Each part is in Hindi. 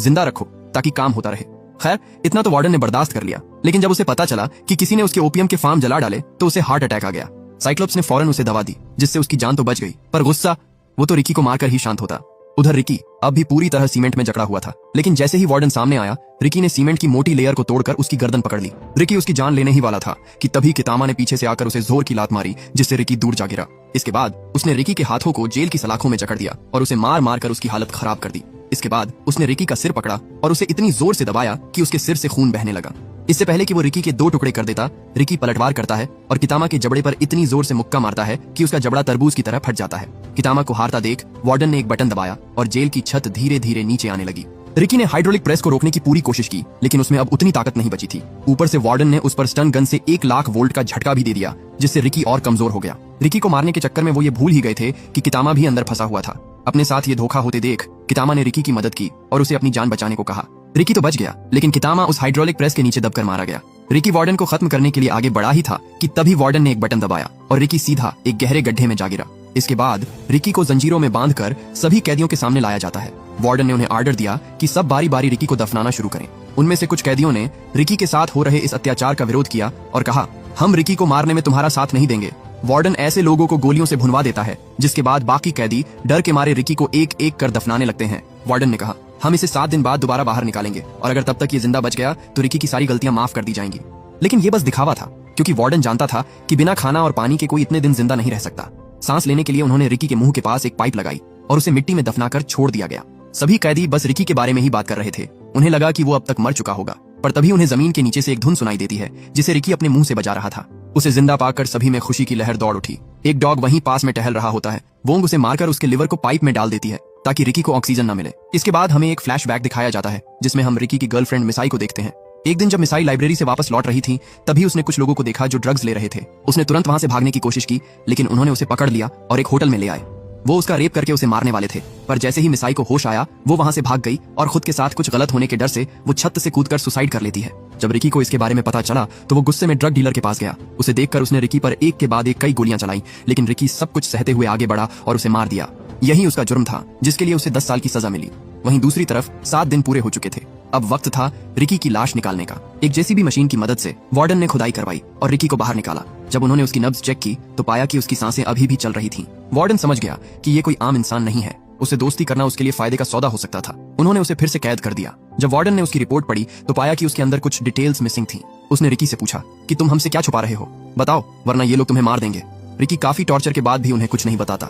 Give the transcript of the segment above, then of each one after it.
जिंदा रखो ताकि काम होता रहे। खैर इतना तो वार्डन ने बर्दाश्त कर लिया, लेकिन जब उसे पता चला कि किसी ने उसके ओपीएम के फार्म जला डाले तो उसे हार्ट अटैक आ गया। साइक्लोप्स ने फौरन उसे दवा दी जिससे उसकी जान तो बच गई, पर गुस्सा वो तो रिकी को मारकर ही शांत होता। उधर रिकी अब भी पूरी तरह सीमेंट में जकड़ा हुआ था, लेकिन जैसे ही वार्डन सामने आया रिकी ने सीमेंट की मोटी लेयर को तोड़कर उसकी गर्दन पकड़ ली। रिकी उसकी जान लेने ही वाला था कि तभी कितामा ने पीछे से आकर उसे जोर की लात मारी जिससे रिकी दूर जा गिरा। इसके बाद उसने रिकी के हाथों को जेल की सलाखों में जकड़ दिया और उसे मार मार कर उसकी हालत खराब कर दी। इसके बाद उसने रिकी का सिर पकड़ा और उसे इतनी जोर से दबाया कि उसके सिर से खून बहने लगा। इससे पहले कि वो रिकी के 2 टुकड़े कर देता, रिकी पलटवार करता है और कितामा के जबड़े पर इतनी जोर से मुक्का मारता है कि उसका जबड़ा तरबूज की तरह फट जाता है। कितामा को हारता देख वार्डन ने एक बटन दबाया और जेल की छत धीरे धीरे नीचे आने लगी। रिकी ने हाइड्रोलिक प्रेस को रोकने की पूरी कोशिश की, लेकिन उसमें अब उतनी ताकत नहीं बची थी। ऊपर से वार्डन ने उस पर स्टन गन से 1 लाख वोल्ट का झटका भी दे दिया, जिससे रिकी और कमजोर हो गया। रिकी को मारने के चक्कर में वो ये भूल ही गए थे कि कितामा भी अंदर फंसा हुआ था। अपने साथ ये धोखा होते देख कितामा ने रिकी की मदद की और उसे अपनी जान बचाने को कहा। रिकी तो बच गया, लेकिन कितामा उस हाइड्रोलिक प्रेस के नीचे दबकर मारा गया। रिकी वार्डन को खत्म करने के लिए आगे बढ़ा ही था कि तभी वार्डन ने एक बटन दबाया और रिकी सीधा एक गहरे गड्ढे में जा गिरा। इसके बाद रिकी को जंजीरों में बांधकर सभी कैदियों के सामने लाया जाता है। वार्डन ने उन्हें आर्डर दिया कि सब बारी बारी रिकी को दफनाना शुरू करें। उनमें से कुछ कैदियों ने रिकी के साथ हो रहे इस अत्याचार का विरोध किया और कहा, हम रिकी को मारने में तुम्हारा साथ नहीं देंगे। वार्डन ऐसे लोगों को गोलियों से भुनवा देता है, जिसके बाद बाकी कैदी डर के मारे रिकी को एक एक कर दफनाने लगते हैं। वार्डन ने कहा, हम इसे 7 दिन बाद दोबारा बाहर निकालेंगे और अगर तब तक ये जिंदा बच गया तो रिकी की सारी गलतियां माफ कर दी जाएंगी। लेकिन ये बस दिखावा था, क्योंकि वार्डन जानता था कि बिना खाना और पानी के कोई इतने दिन जिंदा नहीं रह सकता। सांस लेने के लिए उन्होंने रिकी के मुंह के पास एक पाइप लगाई और उसे मिट्टी में दफनाकर छोड़ दिया गया। सभी कैदी बस रिकी के बारे में ही बात कर रहे थे। उन्हें लगा कि वो अब तक मर चुका होगा, पर तभी उन्हें जमीन के नीचे से एक धुन सुनाई देती है जिसे रिकी अपने मुंह से बजा रहा था। उसे जिंदा पाकर सभी में खुशी की लहर दौड़ उठी। एक डॉग वहीं पास में टहल रहा होता है। वोंग उसे मारकर उसके लिवर को पाइप में डाल देती है ताकि रिकी को ऑक्सीजन न मिले। इसके बाद हमें एक फ्लैशबैक दिखाया जाता है जिसमें हम रिकी की गर्लफ्रेंड मिसाई को देखते हैं। एक दिन जब मिसाई लाइब्रेरी से वापस लौट रही थी, तभी उसने कुछ लोगों को देखा जो ड्रग्स ले रहे थे। उसने तुरंत वहां से भागने की कोशिश की, लेकिन उन्होंने उसे पकड़ लिया और एक होटल में ले आए। वो उसका रेप करके उसे मारने वाले थे, पर जैसे ही मिसाई को होश आया वो वहां से भाग गई और खुद के साथ कुछ गलत होने के डर से वो छत से कूदकर सुसाइड कर लेती है। जब रिकी को इसके बारे में पता चला तो वो गुस्से में ड्रग डीलर के पास गया। उसे देखकर उसने रिकी पर एक के बाद एक कई गोलियां चलाई, लेकिन रिकी सब कुछ सहते हुए आगे बढ़ा और उसे मार दिया। यही उसका जुर्म था जिसके लिए उसे 10 साल की सजा मिली। वहीं दूसरी तरफ 7 दिन पूरे हो चुके थे। अब वक्त था रिकी की लाश निकालने का। एक जेसीबी मशीन की मदद से वार्डन ने खुदाई करवाई और रिकी को बाहर निकाला। जब उन्होंने उसकी नब्ज चेक की तो पाया कि उसकी सांसें अभी भी चल रही थीं। वार्डन समझ गया कि ये कोई आम इंसान नहीं है। उसे दोस्ती करना उसके लिए फायदे का सौदा हो सकता था। उन्होंने उसे फिर से कैद कर दिया। जब वार्डन ने उसकी रिपोर्ट पढ़ी तो पाया कि उसके अंदर कुछ डिटेल्स मिसिंग थी। उसने रिकी से पूछा कि तुम हमसे क्या छुपा रहे हो, बताओ वरना ये लोग तुम्हें मार देंगे। रिकी काफी टॉर्चर के बाद भी उन्हें कुछ नहीं बताता।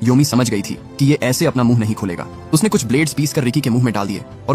योमी समझ गई थी कि ये ऐसे अपना मुंह नहीं खोलेगा। उसने कुछ ब्लेड्स पीस कर रिकी के मुंह में डाल दिए और